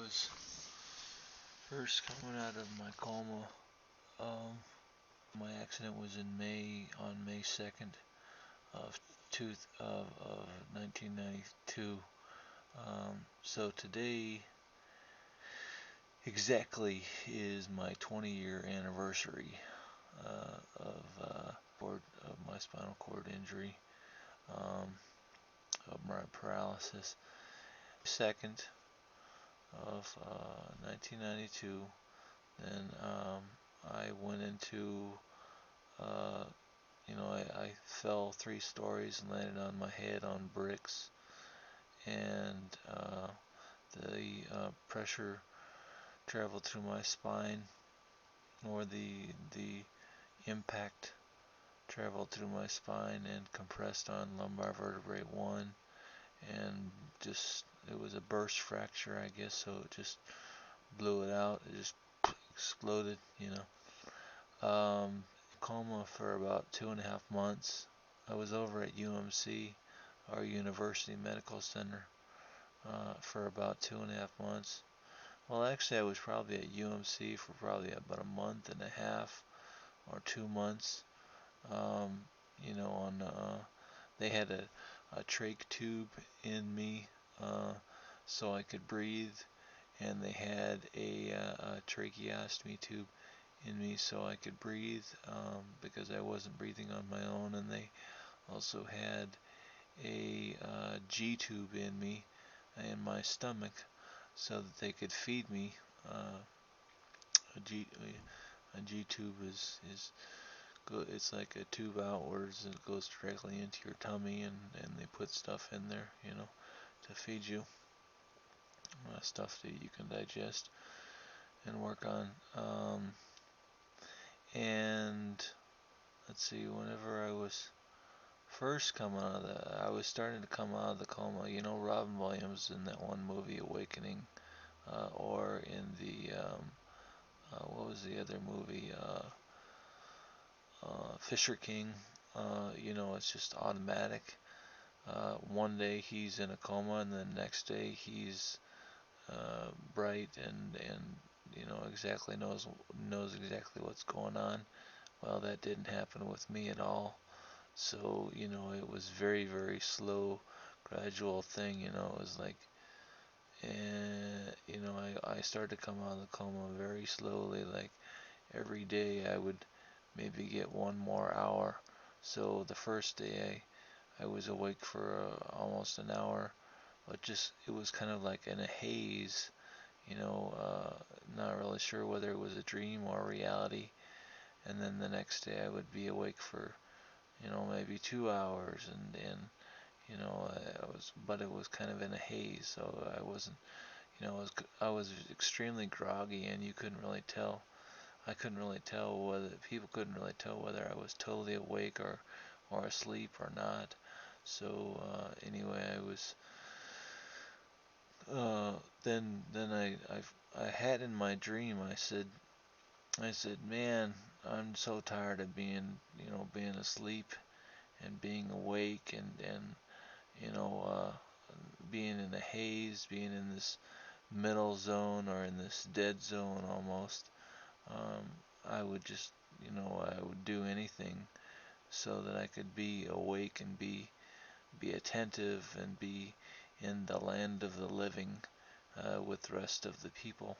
was first coming out of my coma, my accident was on May 2nd of, of 1992. So today exactly is my 20-year anniversary of my spinal cord injury, of my paralysis. 2nd of 1992. Then I went into, I fell 3 stories and landed on my head on bricks, and the pressure traveled through my spine, or the impact traveled through my spine and compressed on lumbar vertebrae 1, and just it was a burst fracture, I guess, so it just blew it out. It just exploded, Coma for about 2.5 months. I was over at UMC, our University Medical Center, for about 2.5 months. Well, actually, I was probably at UMC for probably about a month and a half or 2 months. They had a trach tube in me, so I could breathe, and they had a tracheostomy tube in me so I could breathe, because I wasn't breathing on my own, and they also had a G tube in me, in my stomach, so that they could feed me. A G tube is it's like a tube outwards, and it goes directly into your tummy, and they put stuff in there, to feed you, stuff that you can digest and work on. And let's see, whenever I was first coming out of I was starting to come out of the coma. Robin Williams in that one movie, Awakening, or in the what was the other movie? Fisher King. It's just automatic. One day he's in a coma, and the next day he's bright and exactly knows exactly what's going on. Well, that didn't happen with me at all. So it was very, very slow, gradual thing. It was like, I started to come out of the coma very slowly. Like every day I would maybe get 1 more hour. So the first day I was awake for almost an hour, but it was kind of like in a haze, not really sure whether it was a dream or reality. And then the next day I would be awake for, maybe 2 hours, and but it was kind of in a haze, so I wasn't, I was extremely groggy, and you couldn't really tell. I couldn't really tell whether people couldn't really tell whether I was totally awake or asleep or not. So anyway, I was then I had in my dream, I said, man, I'm so tired of being asleep and being awake, and being in a haze, being in this middle zone, or in this dead zone almost. I would just, I would do anything so that I could be awake and be attentive and be in the land of the living, with the rest of the people.